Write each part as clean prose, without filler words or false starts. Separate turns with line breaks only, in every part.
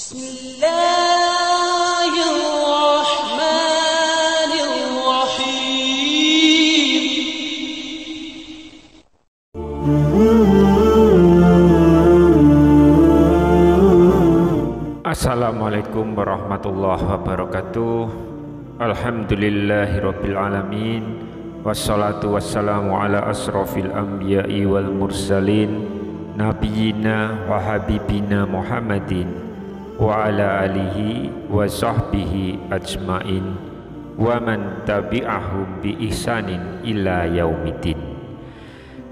Assalamualaikum warahmatullahi wabarakatuh. Alhamdulillahirabbil alamin. Wassalatu wassalamu ala asrofil anbiya'i wal mursalin nabiyina wa habibina Muhammadin wa ala alihi wa sahbihi ajmain wa man tabi'ahum bi ihsanin ila yaumiddin.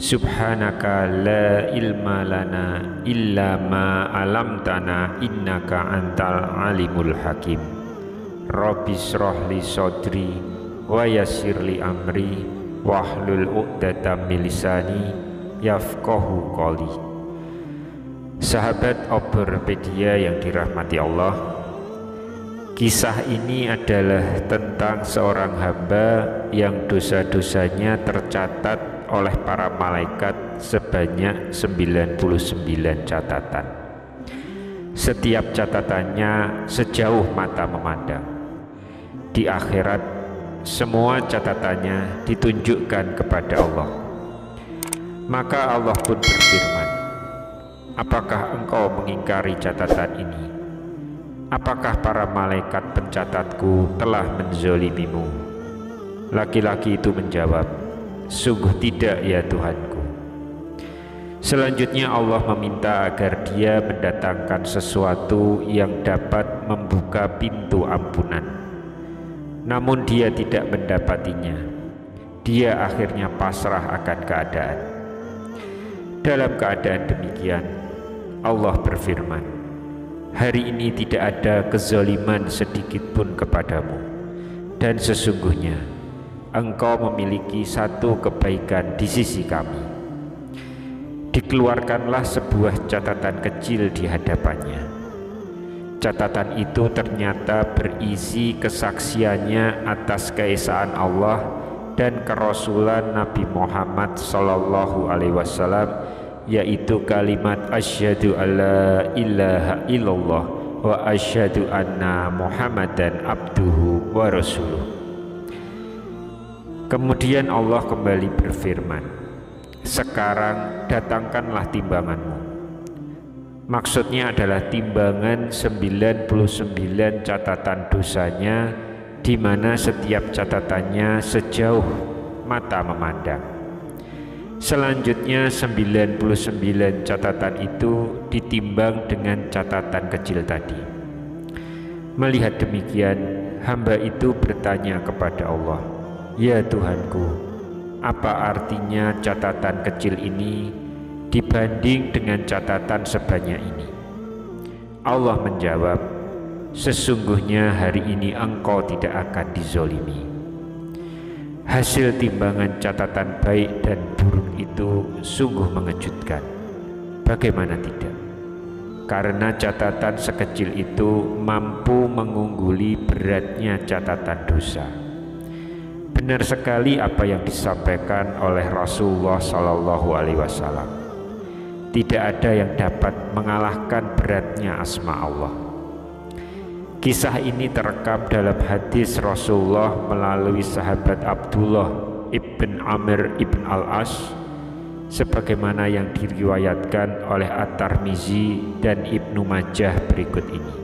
Subhanaka la ilma lana illa ma 'allamtana innaka antal alimul hakim. Rabbi shrah li sadri wa yassir li amri wahlul 'uqdatam min lisani yafqahu qawli. Sahabat Oberpedia yang dirahmati Allah, kisah ini adalah tentang seorang hamba yang dosa-dosanya tercatat oleh para malaikat sebanyak 99 catatan. Setiap catatannya sejauh mata memandang. Di akhirat semua catatannya ditunjukkan kepada Allah. Maka Allah pun berfirman, apakah engkau mengingkari catatan ini? Apakah para malaikat pencatatku telah menzolimimu? Laki-laki itu menjawab, sungguh tidak ya Tuhanku. Selanjutnya Allah meminta agar dia mendatangkan sesuatu yang dapat membuka pintu ampunan. Namun dia tidak mendapatinya. Dia akhirnya pasrah akan keadaan. Dalam keadaan demikian, Allah berfirman, hari ini tidak ada kezaliman sedikit pun kepadamu, dan sesungguhnya engkau memiliki satu kebaikan di sisi kami. Dikeluarkanlah sebuah catatan kecil di hadapannya. Catatan itu ternyata berisi kesaksiannya atas keesaan Allah dan kerasulan Nabi Muhammad SAW, yaitu kalimat asyhadu alla ilaha illallah wa asyhadu anna Muhammadan abduhu wa rasuluh. Kemudian Allah kembali berfirman, sekarang datangkanlah timbanganmu. Maksudnya adalah timbangan 99 catatan dosanya, di mana setiap catatannya sejauh mata memandang. Selanjutnya 99 catatan itu ditimbang dengan catatan kecil tadi. Melihat demikian, hamba itu bertanya kepada Allah, ya Tuhanku, apa artinya catatan kecil ini dibanding dengan catatan sebanyak ini? Allah menjawab, sesungguhnya hari ini engkau tidak akan dizolimi. Hasil timbangan catatan baik dan buruk itu sungguh mengejutkan. Bagaimana tidak? Karena catatan sekecil itu mampu mengungguli beratnya catatan dosa. Benar sekali apa yang disampaikan oleh Rasulullah SAW. Tidak ada yang dapat mengalahkan beratnya asma Allah. Kisah ini terekam dalam hadis Rasulullah melalui sahabat Abdullah ibn Amr ibn al-As, sebagaimana yang diriwayatkan oleh At-Tirmizi dan Ibnu Majah berikut ini.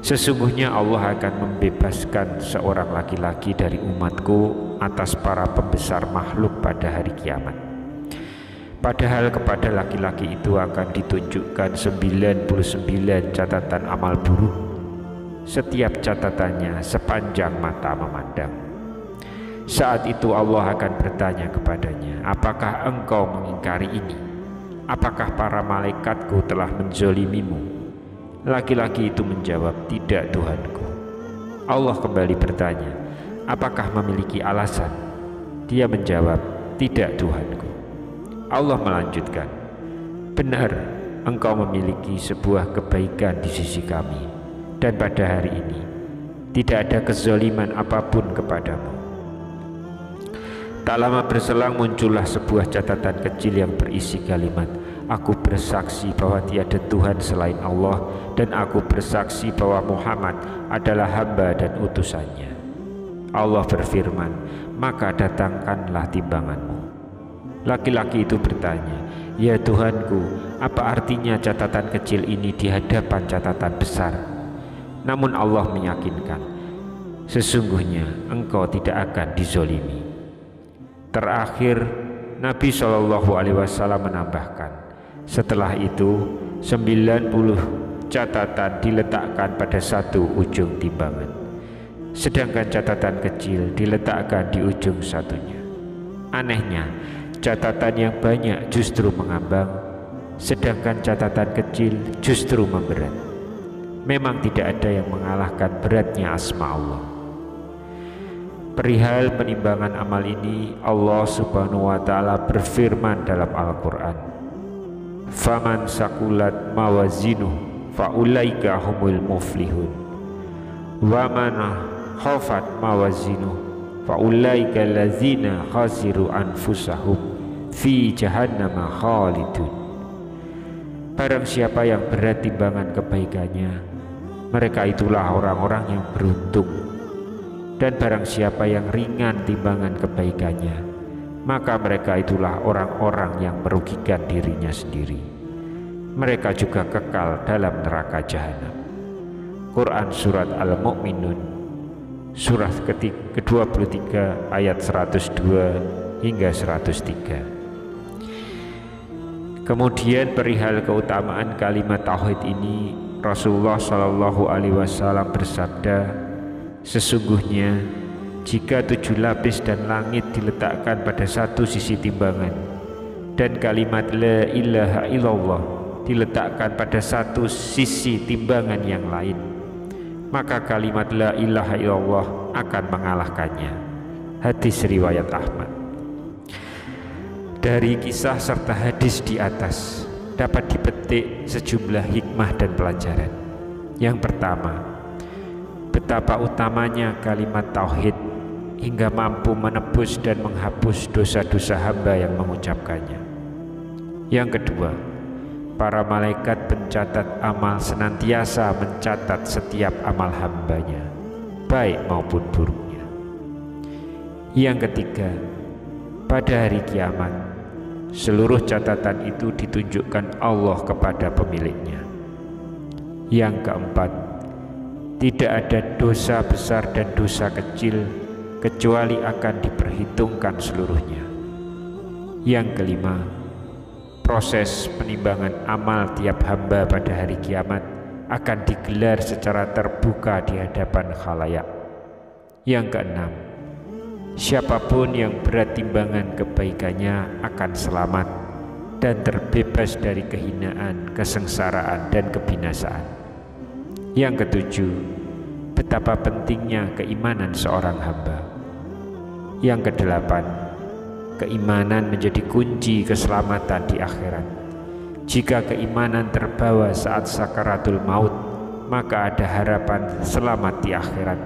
Sesungguhnya Allah akan membebaskan seorang laki-laki dari umatku atas para pembesar makhluk pada hari kiamat. Padahal kepada laki-laki itu akan ditunjukkan 99 catatan amal buruk, setiap catatannya sepanjang mata memandang. Saat itu Allah akan bertanya kepadanya, apakah engkau mengingkari ini? Apakah para malaikatku telah menzolimimu? Laki-laki itu menjawab, tidak Tuhanku. Allah kembali bertanya, apakah memiliki alasan? Dia menjawab, tidak Tuhanku. Allah melanjutkan, benar, engkau memiliki sebuah kebaikan di sisi kami, dan pada hari ini tidak ada kezaliman apapun kepadamu. Tak lama berselang muncullah sebuah catatan kecil yang berisi kalimat Aku bersaksi bahwa tiada Tuhan selain Allah, dan aku bersaksi bahwa Muhammad adalah hamba dan utusannya. Allah berfirman, maka datangkanlah timbanganmu. Laki-laki itu bertanya, ya Tuhanku, apa artinya catatan kecil ini di hadapan catatan besar? Namun Allah meyakinkan, sesungguhnya engkau tidak akan dizolimi. Terakhir, Nabi SAW menambahkan, setelah itu 90 catatan diletakkan pada satu ujung timbangan, sedangkan catatan kecil diletakkan di ujung satunya. Anehnya, catatan yang banyak justru mengambang, sedangkan catatan kecil justru memberat. Memang tidak ada yang mengalahkan beratnya asma Allah. Perihal penimbangan amal ini, Allah Subhanahu wa Ta'ala berfirman dalam Al-Quran, faman sakulat mawazinuh faulaika humul muflihun, waman khafat mawazinuh faulaika lazina khasiru anfusahum fi jahannama khalidun. Barang siapa yang berat timbangan kebaikannya, mereka itulah orang-orang yang beruntung. Dan barang siapa yang ringan timbangan kebaikannya, maka mereka itulah orang-orang yang merugikan dirinya sendiri. Mereka juga kekal dalam neraka jahanam. Quran Surat Al-Mu'minun, surah ke-23 ayat 102 hingga 103. Kemudian perihal keutamaan kalimat tauhid ini, Rasulullah SAW bersabda, sesungguhnya jika 7 lapis dan langit diletakkan pada satu sisi timbangan, dan kalimat la ilaha illallah diletakkan pada satu sisi timbangan yang lain, maka kalimat la ilaha illallah akan mengalahkannya. Hadis riwayat Ahmad. Dari kisah serta hadis di atas dapat dipetik sejumlah hikmah dan pelajaran. Yang pertama, betapa utamanya kalimat tauhid hingga mampu menebus dan menghapus dosa-dosa hamba yang mengucapkannya. Yang kedua, para malaikat pencatat amal senantiasa mencatat setiap amal hambanya, baik maupun buruknya. Yang ketiga, pada hari kiamat, seluruh catatan itu ditunjukkan Allah kepada pemiliknya. Yang keempat, tidak ada dosa besar dan dosa kecil kecuali akan diperhitungkan seluruhnya. Yang kelima, proses penimbangan amal tiap hamba pada hari kiamat akan digelar secara terbuka di hadapan khalayak. Yang keenam, siapapun yang berat timbangan kebaikannya akan selamat dan terbebas dari kehinaan, kesengsaraan, dan kebinasaan. Yang ketujuh, betapa pentingnya keimanan seorang hamba. Yang kedelapan, keimanan menjadi kunci keselamatan di akhirat. Jika keimanan terbawa saat sakaratul maut, maka ada harapan selamat di akhirat,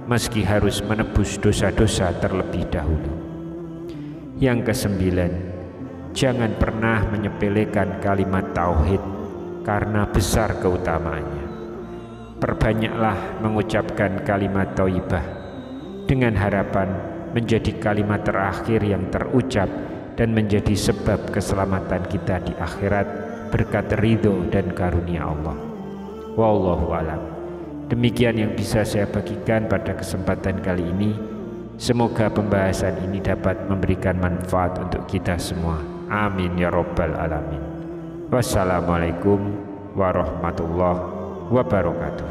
meski harus menebus dosa-dosa terlebih dahulu. Yang kesembilan, jangan pernah menyepelekan kalimat tauhid karena besar keutamaannya. Perbanyaklah mengucapkan kalimat thayyibah dengan harapan menjadi kalimat terakhir yang terucap dan menjadi sebab keselamatan kita di akhirat berkat ridho dan karunia Allah. Wallahu a'lam. Demikian yang bisa saya bagikan pada kesempatan kali ini. Semoga pembahasan ini dapat memberikan manfaat untuk kita semua. Amin ya rabbal alamin. Wassalamualaikum warahmatullahi wabarakatuh.